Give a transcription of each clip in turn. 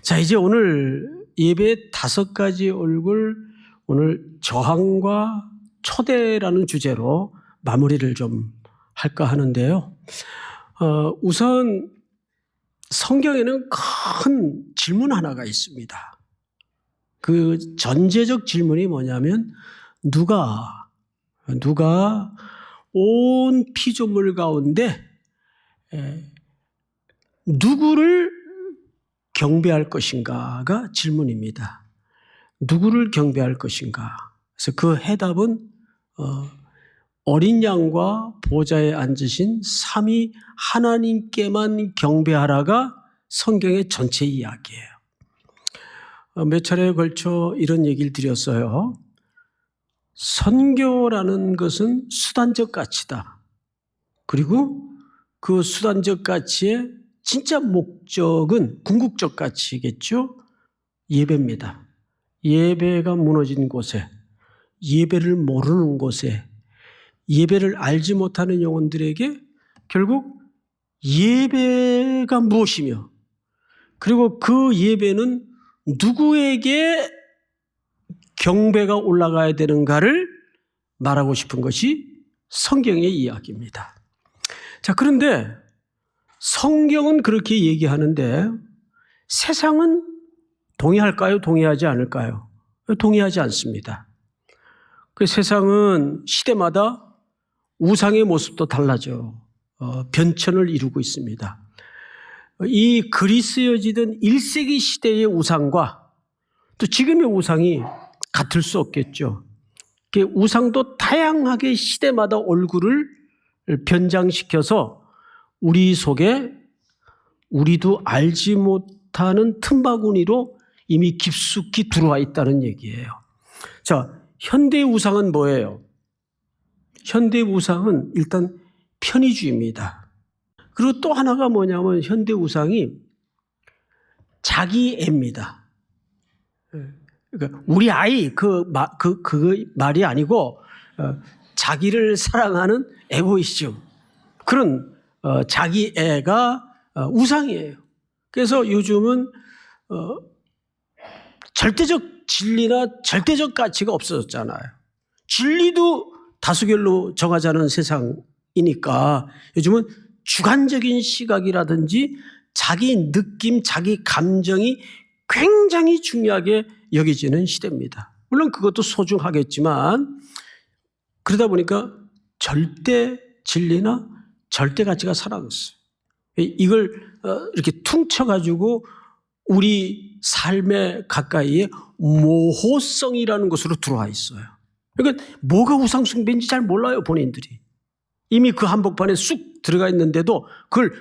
자, 이제 오늘 예배의 5가지 얼굴, 오늘 저항과 초대라는 주제로 마무리를 좀 할까 하는데요. 우선 성경에는 큰 질문 하나가 있습니다. 그 전제적 질문이 뭐냐면 누가 온 피조물 가운데 누구를 경배할 것인가가 질문입니다. 누구를 경배할 것인가? 그래서 그 해답은 어린 양과 보좌에 앉으신 삼위 하나님께만 경배하라가 성경의 전체 이야기예요. 몇 차례에 걸쳐 이런 얘기를 드렸어요. 선교라는 것은 수단적 가치다. 그리고 그 수단적 가치의 진짜 목적은 궁극적 가치겠죠. 예배입니다. 예배가 무너진 곳에, 예배를 모르는 곳에, 예배를 알지 못하는 영혼들에게 결국 예배가 무엇이며, 그리고 그 예배는 누구에게 경배가 올라가야 되는가를 말하고 싶은 것이 성경의 이야기입니다. 자, 그런데 성경은 그렇게 얘기하는데 세상은 동의할까요? 동의하지 않을까요? 동의하지 않습니다. 그 세상은 시대마다 우상의 모습도 달라져 변천을 이루고 있습니다. 이 그리스여지던 1세기 시대의 우상과 또 지금의 우상이 같을 수 없겠죠. 우상도 다양하게 시대마다 얼굴을 변장시켜서 우리 속에 우리도 알지 못하는 틈바구니로 이미 깊숙이 들어와 있다는 얘기예요. 자, 현대 우상은 뭐예요? 현대 우상은 일단 편의주의입니다. 그리고 또 하나가 뭐냐면 현대 우상이 자기애입니다. 그러니까 우리 아이 그 말이 아니고 자기를 사랑하는 에고이즘, 그런 자기애가 우상이에요. 그래서 요즘은 절대적 진리나 절대적 가치가 없어졌잖아요. 진리도 다수결로 정하자는 세상이니까 요즘은 주관적인 시각이라든지 자기 느낌, 자기 감정이 굉장히 중요하게 여겨지는 시대입니다. 물론 그것도 소중하겠지만 그러다 보니까 절대 진리나 절대 가치가 사라졌어요. 이걸 이렇게 퉁쳐가지고 우리 삶의 가까이에 모호성이라는 것으로 들어와 있어요. 그러니까 뭐가 우상숭배인지 잘 몰라요, 본인들이. 이미 그 한복판에 쑥 들어가 있는데도 그걸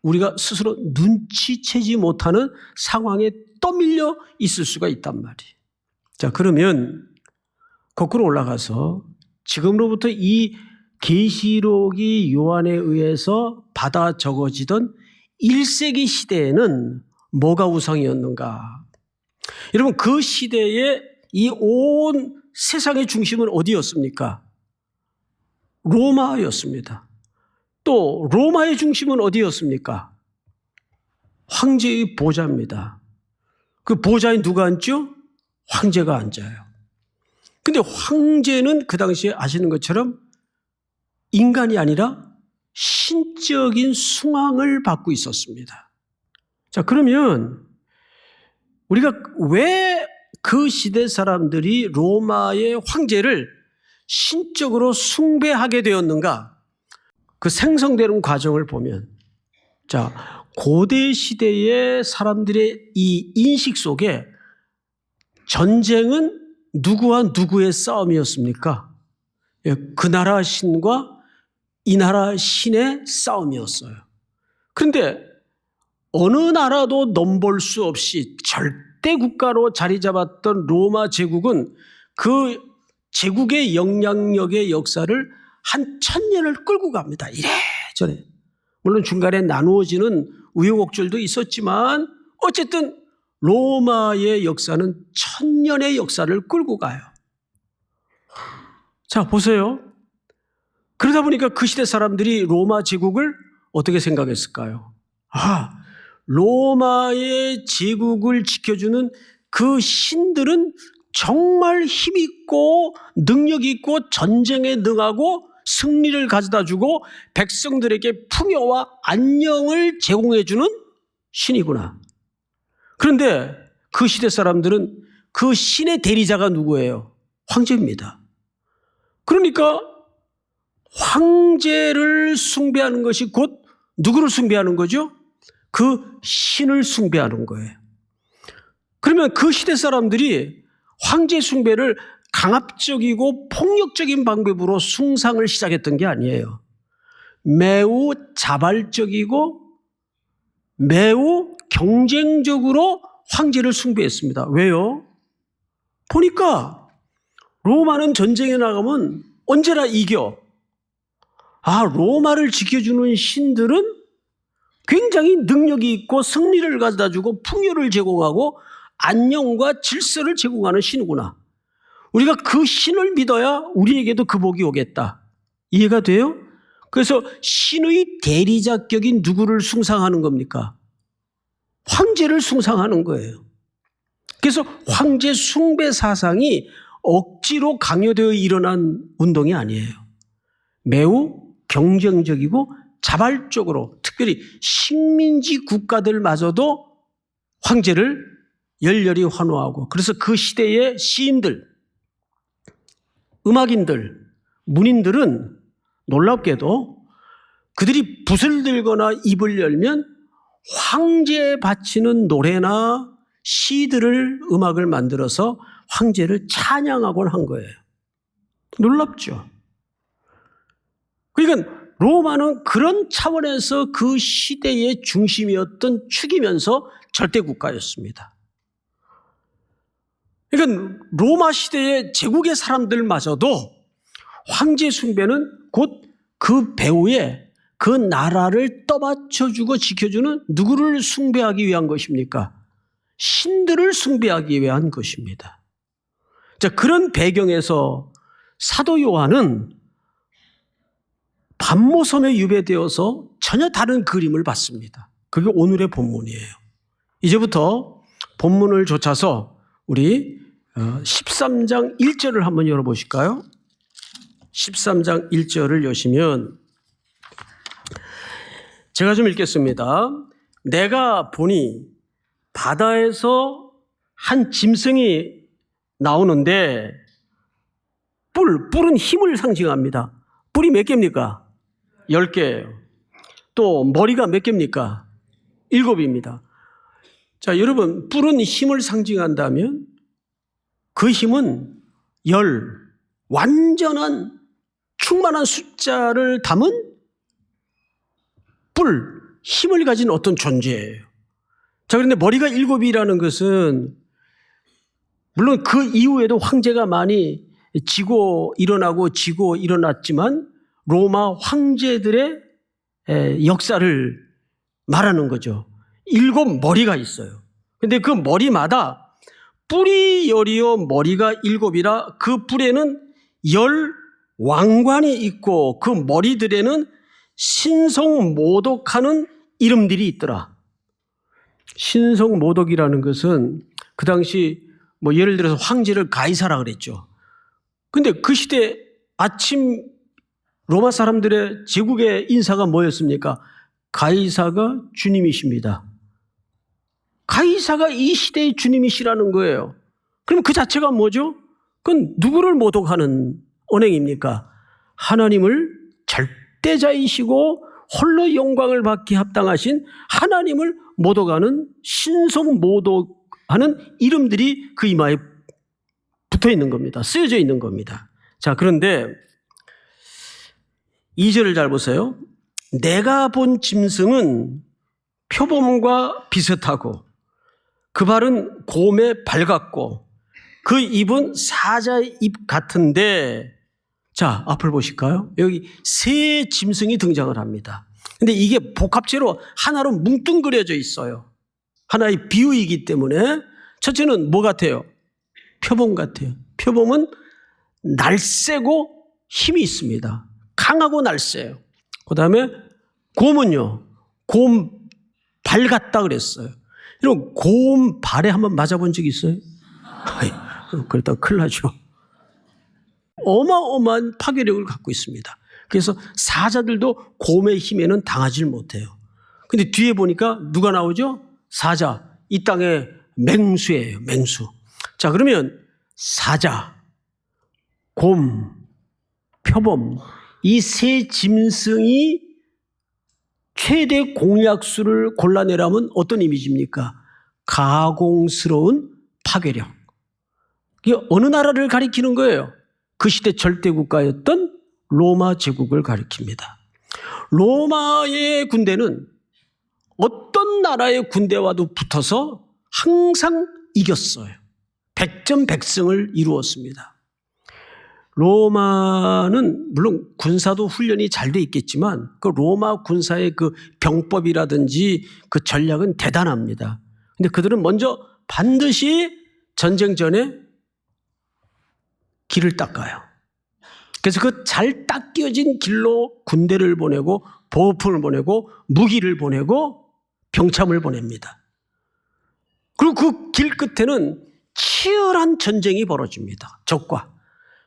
우리가 스스로 눈치채지 못하는 상황에 떠밀려 있을 수가 있단 말이에요. 자, 그러면 거꾸로 올라가서 지금으로부터 이 계시록이 요한에 의해서 받아 적어지던 1세기 시대에는 뭐가 우상이었는가? 여러분, 그 시대에 이 온 세상의 중심은 어디였습니까? 로마였습니다. 또 로마의 중심은 어디였습니까? 황제의 보좌입니다. 그 보좌에 누가 앉죠? 황제가 앉아요. 근데 황제는 그 당시에 아시는 것처럼 인간이 아니라 신적인 숭앙을 받고 있었습니다. 자, 그러면 우리가 왜 그 시대 사람들이 로마의 황제를 신적으로 숭배하게 되었는가? 그 생성되는 과정을 보면, 자, 고대 시대의 사람들의 이 인식 속에 전쟁은 누구와 누구의 싸움이었습니까? 그 나라 신과 이 나라 신의 싸움이었어요. 그런데 어느 나라도 넘볼 수 없이 절대 국가로 자리 잡았던 로마 제국은 그 제국의 영향력의 역사를 한 1000년을 끌고 갑니다. 이래저래. 물론 중간에 나누어지는 우여곡절도 있었지만 어쨌든 로마의 역사는 1000년의 역사를 끌고 가요. 자, 보세요. 그러다 보니까 그 시대 사람들이 로마 제국을 어떻게 생각했을까요? 로마의 제국을 지켜주는 그 신들은 정말 힘있고 능력있고 전쟁에 능하고 승리를 가져다주고 백성들에게 풍요와 안녕을 제공해주는 신이구나. 그런데 그 시대 사람들은 그 신의 대리자가 누구예요? 황제입니다. 그러니까 황제를 숭배하는 것이 곧 누구를 숭배하는 거죠? 그 신을 숭배하는 거예요. 그러면 그 시대 사람들이 황제 숭배를 강압적이고 폭력적인 방법으로 숭상을 시작했던 게 아니에요. 매우 자발적이고 매우 경쟁적으로 황제를 숭배했습니다. 왜요? 보니까 로마는 전쟁에 나가면 언제나 이겨. 로마를 지켜주는 신들은 굉장히 능력이 있고 승리를 가져다주고 풍요를 제공하고 안녕과 질서를 제공하는 신이구나. 우리가 그 신을 믿어야 우리에게도 그 복이 오겠다. 이해가 돼요? 그래서 신의 대리자격인 누구를 숭상하는 겁니까? 황제를 숭상하는 거예요. 그래서 황제 숭배 사상이 억지로 강요되어 일어난 운동이 아니에요. 매우 경쟁적이고 자발적으로 특별히 식민지 국가들마저도 황제를 열렬히 환호하고, 그래서 그 시대의 시인들, 음악인들, 문인들은 놀랍게도 그들이 붓을 들거나 입을 열면 황제에 바치는 노래나 시들을 음악을 만들어서 황제를 찬양하곤 한 거예요. 놀랍죠? 그러니까 로마는 그런 차원에서 그 시대의 중심이었던 축이면서 절대 국가였습니다. 그러니까 로마 시대의 제국의 사람들마저도 황제 숭배는 곧 그 배후에 그 나라를 떠받쳐주고 지켜주는 누구를 숭배하기 위한 것입니까? 신들을 숭배하기 위한 것입니다. 자, 그런 배경에서 사도 요한은 밤모섬에 유배되어서 전혀 다른 그림을 봤습니다. 그게 오늘의 본문이에요. 이제부터 본문을 좇아서 우리 13장 1절을 한번 열어보실까요? 13장 1절을 여시면 제가 좀 읽겠습니다. 내가 보니 바다에서 한 짐승이 나오는데 뿔은 힘을 상징합니다. 뿔이 몇 개입니까? 10개예요. 또 머리가 몇 개입니까? 7입니다. 자, 여러분, 뿔은 힘을 상징한다면 그 힘은 완전한 충만한 숫자를 담은 힘을 가진 어떤 존재예요. 자, 그런데 머리가 7이라는 것은 물론 그 이후에도 황제가 많이 지고 일어났지만 로마 황제들의 역사를 말하는 거죠. 7머리가 있어요. 그런데 그 머리마다 뿔이 10이요 머리가 7이라 그 뿔에는 10왕관이 있고 그 머리들에는 신성모독하는 이름들이 있더라. 신성모독이라는 것은 그 당시 예를 들어서 황제를 가이사라 그랬죠. 근데 그 시대 아침 로마 사람들의 제국의 인사가 뭐였습니까? 가이사가 주님이십니다. 가이사가 이 시대의 주님이시라는 거예요. 그럼 그 자체가 뭐죠? 그건 누구를 모독하는 언행입니까? 하나님을 절대자이시고 홀로 영광을 받기 합당하신 하나님을 모독하는 신성 모독하는 이름들이 그 이마에 붙어 있는 겁니다. 쓰여져 있는 겁니다. 자, 그런데 2절을 잘 보세요. 내가 본 짐승은 표범과 비슷하고 그 발은 곰의 발 같고 그 입은 사자의 입 같은데, 자, 앞을 보실까요? 여기 세 짐승이 등장을 합니다. 근데 이게 복합체로 하나로 뭉뚱그려져 있어요. 하나의 비유이기 때문에 첫째는 뭐 같아요? 표범 같아요. 표범은 날쌔고 힘이 있습니다. 강하고 날쌔요. 그 다음에 곰은요. 곰 밝았다 그랬어요. 이런 고음 발에 한번 맞아본 적 있어요? 그랬다가 큰일 나죠. 어마어마한 파괴력을 갖고 있습니다. 그래서 사자들도 곰의 힘에는 당하지 못해요. 근데 뒤에 보니까 누가 나오죠? 사자, 이 땅의 맹수예요. 맹수. 자, 그러면 사자, 곰, 표범, 이 세 짐승이 최대 공약수를 골라내라면 어떤 이미지입니까? 가공스러운 파괴력. 이게 어느 나라를 가리키는 거예요? 그 시대 절대국가였던 로마 제국을 가리킵니다. 로마의 군대는 어떤 나라의 군대와도 붙어서 항상 이겼어요. 백전백승을 이루었습니다. 로마는 물론 군사도 훈련이 잘 돼 있겠지만 그 로마 군사의 그 병법이라든지 그 전략은 대단합니다. 근데 그들은 먼저 반드시 전쟁 전에 길을 닦아요. 그래서 그 잘 닦여진 길로 군대를 보내고 보호품을 보내고 무기를 보내고 병참을 보냅니다. 그리고 그 길 끝에는 치열한 전쟁이 벌어집니다. 적과.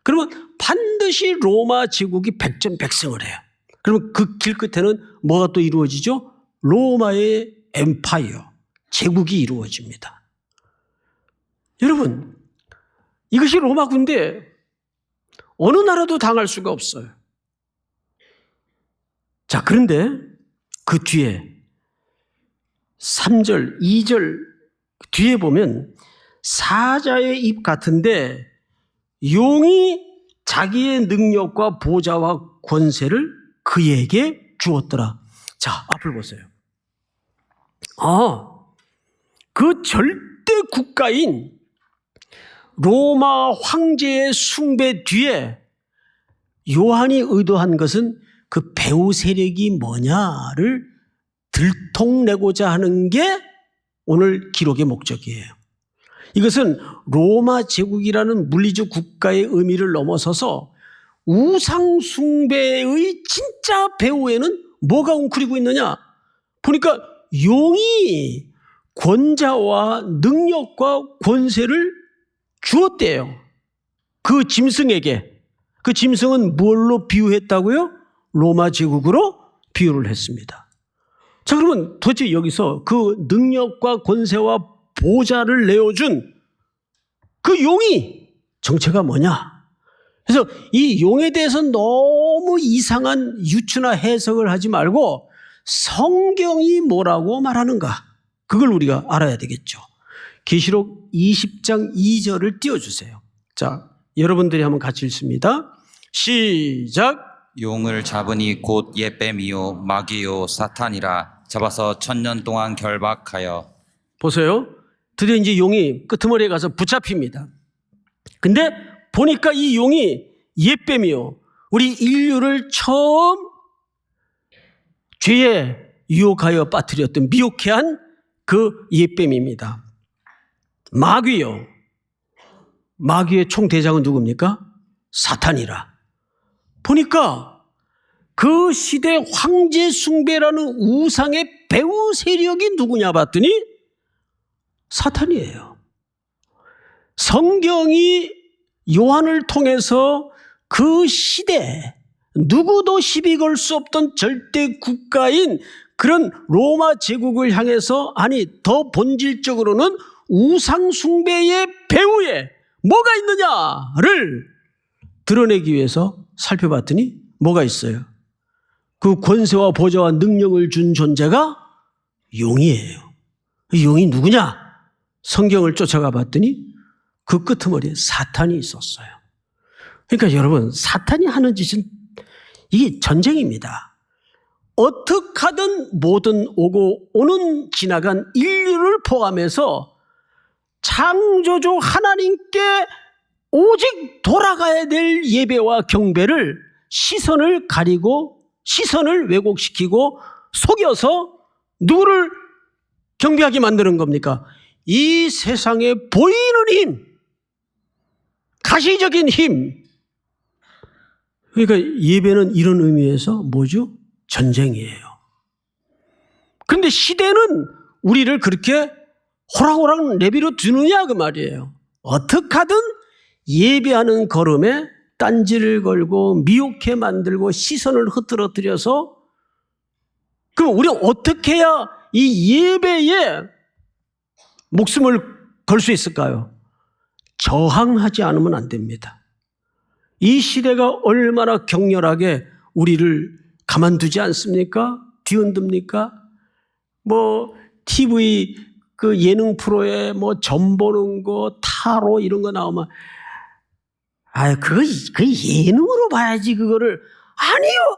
그러면 반드시 로마 제국이 백전백승을 해요. 그러면 그 길 끝에는 뭐가 또 이루어지죠? 로마의 엠파이어, 제국이 이루어집니다. 여러분, 이것이 로마 군대 어느 나라도 당할 수가 없어요. 자, 그런데 그 뒤에 3절, 2절 뒤에 보면 사자의 입 같은데 용이 자기의 능력과 보좌와 권세를 그에게 주었더라. 자, 앞을 보세요. 그 절대 국가인 로마 황제의 숭배 뒤에 요한이 의도한 것은 그 배후 세력이 뭐냐를 들통내고자 하는 게 오늘 기록의 목적이에요. 이것은 로마 제국이라는 물리적 국가의 의미를 넘어서서 우상 숭배의 진짜 배후에는 뭐가 웅크리고 있느냐? 보니까 용이 권자와 능력과 권세를 주었대요. 그 짐승에게. 그 짐승은 뭘로 비유했다고요? 로마 제국으로 비유를 했습니다. 자, 그러면 도대체 여기서 그 능력과 권세와 보좌를 내어준 그 용이 정체가 뭐냐? 그래서 이 용에 대해서 너무 이상한 유추나 해석을 하지 말고 성경이 뭐라고 말하는가? 그걸 우리가 알아야 되겠죠. 계시록 20장 2절을 띄워주세요. 자, 여러분들이 한번 같이 읽습니다. 시작. 용을 잡으니 곧 예뱀이요 마귀요 사탄이라 잡아서 1000년 동안 결박하여. 보세요. 드디어 이제 용이 끄트머리에 가서 붙잡힙니다. 근데 보니까 이 용이 옛뱀이요, 우리 인류를 처음 죄에 유혹하여 빠뜨렸던 미혹해한 그 옛뱀입니다. 마귀요, 마귀의 총대장은 누굽니까? 사탄이라. 보니까 그 시대 황제 숭배라는 우상의 배후 세력이 누구냐 봤더니 사탄이에요. 성경이 요한을 통해서 그 시대 누구도 시비 걸 수 없던 절대 국가인 그런 로마 제국을 향해서, 아니 더 본질적으로는 우상 숭배의 배후에 뭐가 있느냐를 드러내기 위해서 살펴봤더니 뭐가 있어요? 그 권세와 보좌와 능력을 준 존재가 용이에요. 용이 누구냐? 성경을 쫓아가 봤더니 그 끄트머리에 사탄이 있었어요. 그러니까 여러분, 사탄이 하는 짓은 이게 전쟁입니다. 어떻게 하든 모든 오고 오는 지나간 인류를 포함해서 창조주 하나님께 오직 돌아가야 될 예배와 경배를 시선을 가리고 시선을 왜곡시키고 속여서 누구를 경배하게 만드는 겁니까? 이 세상에 보이는 힘, 가시적인 힘. 그러니까 예배는 이런 의미에서 뭐죠? 전쟁이에요. 그런데 시대는 우리를 그렇게 호락호락 내버려 두느냐 그 말이에요. 어떻게 하든 예배하는 걸음에 딴지를 걸고 미혹해 만들고 시선을 흐트러뜨려서, 그럼 우리가 어떻게 해야 이 예배에 목숨을 걸 수 있을까요? 저항하지 않으면 안 됩니다. 이 시대가 얼마나 격렬하게 우리를 가만두지 않습니까? 뒤흔듭니까? TV 그 예능 프로에 점 보는 거, 타로 이런 거 나오면, 그거 예능으로 봐야지, 그거를. 아니요!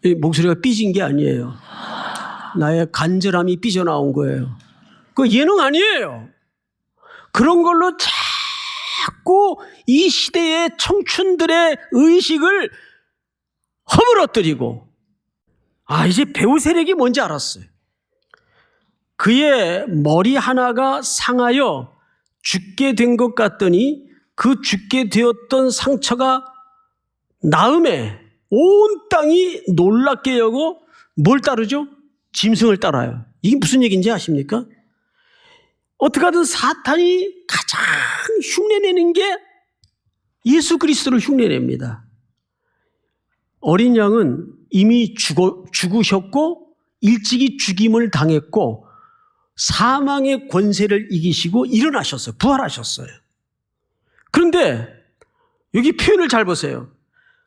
이 목소리가 삐진 게 아니에요. 나의 간절함이 삐져나온 거예요. 그거 예능 아니에요. 그런 걸로 자꾸 이 시대의 청춘들의 의식을 허물어뜨리고, 이제 배우 세력이 뭔지 알았어요. 그의 머리 하나가 상하여 죽게 된 것 같더니 그 죽게 되었던 상처가 나음에 온 땅이 놀랍게 여고 뭘 따르죠? 짐승을 따라요. 이게 무슨 얘기인지 아십니까? 어떻게 하든 사탄이 가장 흉내내는 게 예수 그리스도를 흉내냅니다. 어린 양은 이미 죽으셨고 일찍이 죽임을 당했고 사망의 권세를 이기시고 일어나셨어요. 부활하셨어요. 그런데 여기 표현을 잘 보세요.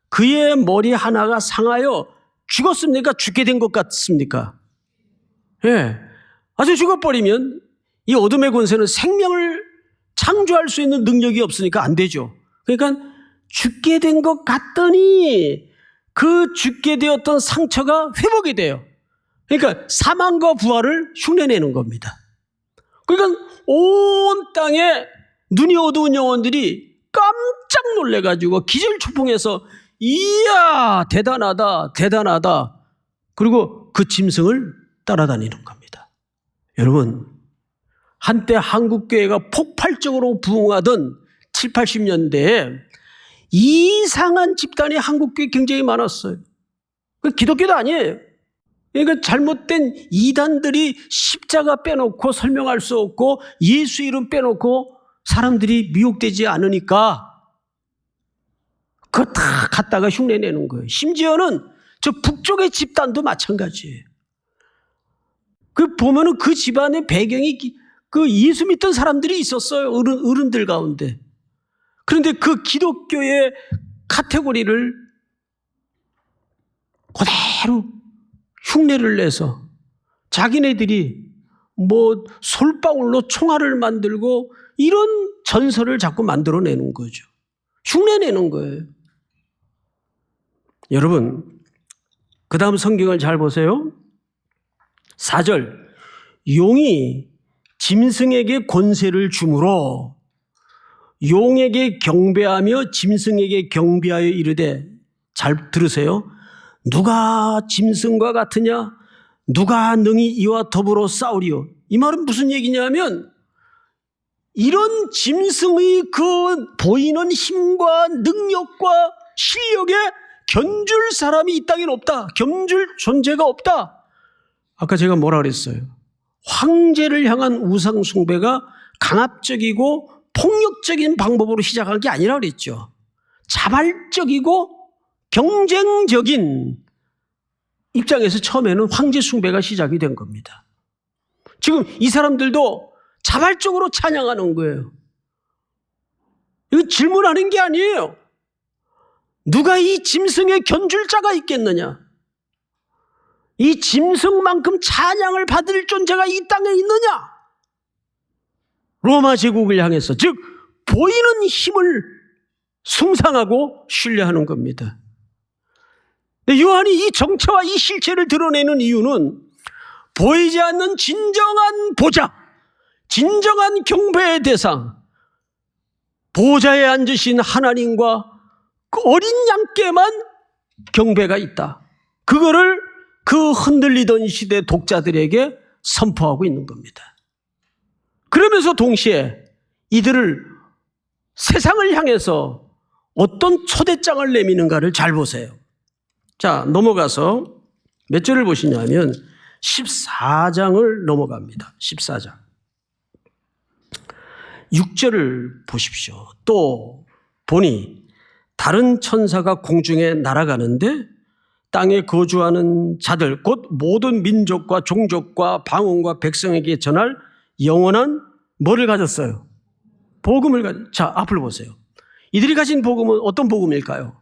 그의 머리 하나가 상하여 죽었습니까? 죽게 된 것 같습니까? 예. 아주 죽어버리면 이 어둠의 권세는 생명을 창조할 수 있는 능력이 없으니까 안 되죠. 그러니까 죽게 된 것 같더니 그 죽게 되었던 상처가 회복이 돼요. 그러니까 사망과 부활을 흉내내는 겁니다. 그러니까 온 땅에 눈이 어두운 영혼들이 깜짝 놀래가지고 기절초풍해서 이야 대단하다 대단하다, 그리고 그 짐승을 따라다니는 겁니다. 여러분, 한때 한국교회가 폭발적으로 부흥하던 7, 80년대에 이상한 집단이 한국교회에 굉장히 많았어요. 기독교도 아니에요. 그러니까 잘못된 이단들이 십자가 빼놓고 설명할 수 없고 예수 이름 빼놓고 사람들이 미혹되지 않으니까 그거 다 갖다가 흉내내는 거예요. 심지어는 저 북쪽의 집단도 마찬가지예요. 보면은 그 집안의 배경이 그 예수 믿던 사람들이 있었어요. 어른들 가운데. 그런데 그 기독교의 카테고리를 그대로 흉내를 내서 자기네들이 솔방울로 총알을 만들고 이런 전설을 자꾸 만들어내는 거죠. 흉내내는 거예요. 여러분, 그 다음 성경을 잘 보세요. 4절, 용이 짐승에게 권세를 주므로 용에게 경배하며 짐승에게 경배하여 이르되, 잘 들으세요. 누가 짐승과 같으냐? 누가 능히 이와 더불어 싸우리요? 이 말은 무슨 얘기냐면 이런 짐승의 그 보이는 힘과 능력과 실력에 견줄 사람이 이 땅엔 없다. 견줄 존재가 없다. 아까 제가 뭐라 그랬어요? 황제를 향한 우상 숭배가 강압적이고 폭력적인 방법으로 시작한 게 아니라 그랬죠. 자발적이고 경쟁적인 입장에서 처음에는 황제 숭배가 시작이 된 겁니다. 지금 이 사람들도 자발적으로 찬양하는 거예요. 이거 질문하는 게 아니에요. 누가 이 짐승에 견줄 자가 있겠느냐? 이 짐승만큼 찬양을 받을 존재가 이 땅에 있느냐? 로마 제국을 향해서, 즉 보이는 힘을 숭상하고 신뢰하는 겁니다. 요한이 이 정체와 이 실체를 드러내는 이유는 보이지 않는 진정한 보좌, 진정한 경배의 대상, 보좌에 앉으신 하나님과 그 어린 양께만 경배가 있다. 그거를 그 흔들리던 시대 독자들에게 선포하고 있는 겁니다. 그러면서 동시에 이들을 세상을 향해서 어떤 초대장을 내미는가를 잘 보세요. 자, 넘어가서 몇 절을 보시냐면 14장을 넘어갑니다. 14장. 6절을 보십시오. 또 보니 다른 천사가 공중에 날아가는데 땅에 거주하는 자들 곧 모든 민족과 종족과 방언과 백성에게 전할 영원한 뭐를 가졌어요? 복음을 자, 앞을 보세요. 이들이 가진 복음은 어떤 복음일까요?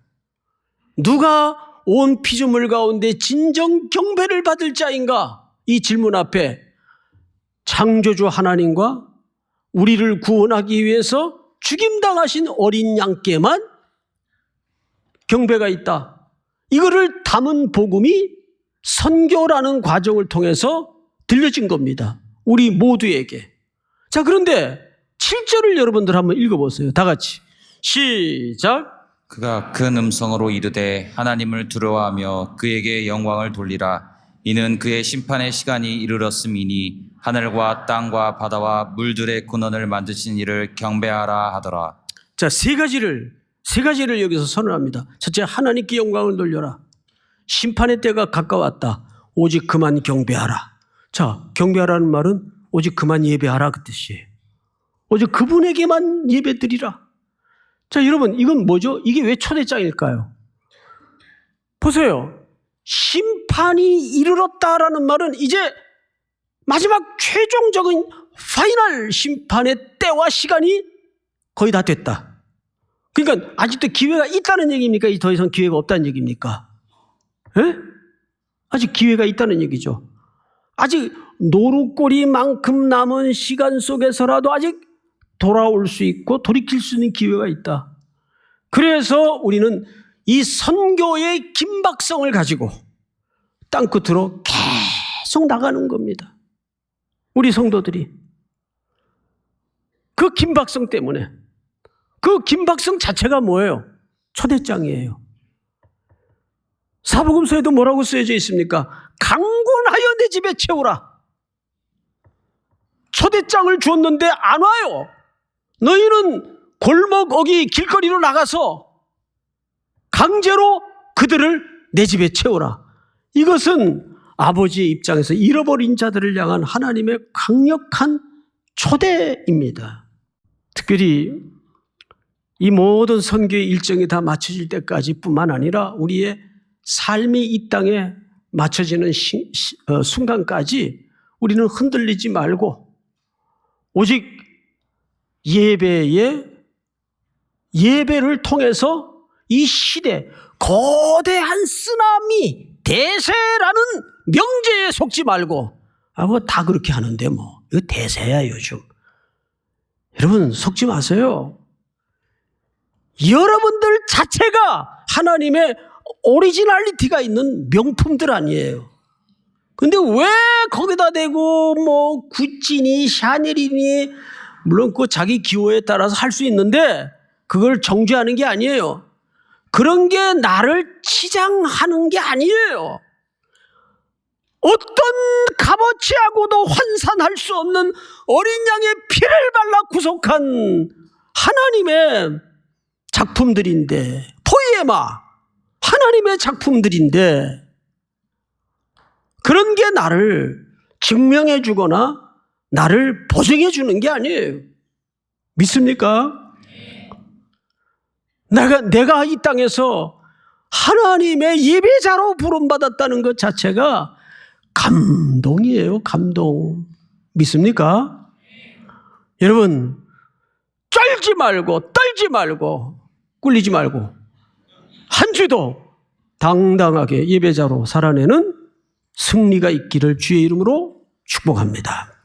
누가 온 피조물 가운데 진정 경배를 받을 자인가? 이 질문 앞에 창조주 하나님과 우리를 구원하기 위해서 죽임당하신 어린 양께만 경배가 있다. 이거를 담은 복음이 선교라는 과정을 통해서 들려진 겁니다. 우리 모두에게. 자, 그런데 7절을 여러분들 한번 읽어보세요. 다 같이. 시작. 그가 큰 음성으로 이르되 하나님을 두려워하며 그에게 영광을 돌리라. 이는 그의 심판의 시간이 이르렀음이니 하늘과 땅과 바다와 물들의 근원을 만드신 이를 경배하라 하더라. 자, 세 가지를 여기서 선언합니다. 첫째, 하나님께 영광을 돌려라. 심판의 때가 가까웠다. 오직 그만 경배하라. 자, 경배하라는 말은 오직 그만 예배하라 그 뜻이에요. 오직 그분에게만 예배드리라. 자, 여러분, 이건 뭐죠? 이게 왜 초대장일까요? 보세요. 심판이 이르렀다라는 말은 이제 마지막 최종적인 파이널 심판의 때와 시간이 거의 다 됐다. 그러니까 아직도 기회가 있다는 얘기입니까? 더 이상 기회가 없다는 얘기입니까? 에? 아직 기회가 있다는 얘기죠. 아직 노루꼬리만큼 남은 시간 속에서라도 아직 돌아올 수 있고 돌이킬 수 있는 기회가 있다. 그래서 우리는 이 선교의 긴박성을 가지고 땅끝으로 계속 나가는 겁니다. 우리 성도들이. 그 긴박성 때문에. 그 긴박성 자체가 뭐예요? 초대장이에요. 사복음서에도 뭐라고 쓰여져 있습니까? 강권하여 내 집에 채우라. 초대장을 주었는데 안 와요. 너희는 골목 어기 길거리로 나가서 강제로 그들을 내 집에 채우라. 이것은 아버지의 입장에서 잃어버린 자들을 향한 하나님의 강력한 초대입니다. 특별히 이 모든 선교의 일정이 다 맞춰질 때까지 뿐만 아니라 우리의 삶이 이 땅에 맞춰지는 순간까지 우리는 흔들리지 말고 오직 예배를 통해서 이 시대 거대한 쓰나미 대세라는 명제에 속지 말고 그거 다 그렇게 하는데 뭐 이거 대세야 요즘. 여러분 속지 마세요. 여러분들 자체가 하나님의 오리지널리티가 있는 명품들 아니에요. 근데 왜 거기다 대고 뭐 구찌니 샤넬이니 물론 그 자기 기호에 따라서 할 수 있는데 그걸 정죄하는 게 아니에요. 그런 게 나를 치장하는 게 아니에요. 어떤 값어치하고도 환산할 수 없는 어린 양의 피를 발라 구속한 하나님의 작품들인데, 포이에마 하나님의 작품들인데 그런 게 나를 증명해 주거나 나를 보증해 주는 게 아니에요. 믿습니까? 내가 이 땅에서 하나님의 예배자로 부름받았다는 것 자체가 감동이에요. 감동. 믿습니까? 여러분 쩔지 말고 떨지 말고 꿀리지 말고 한 주도 당당하게 예배자로 살아내는 승리가 있기를 주의 이름으로 축복합니다.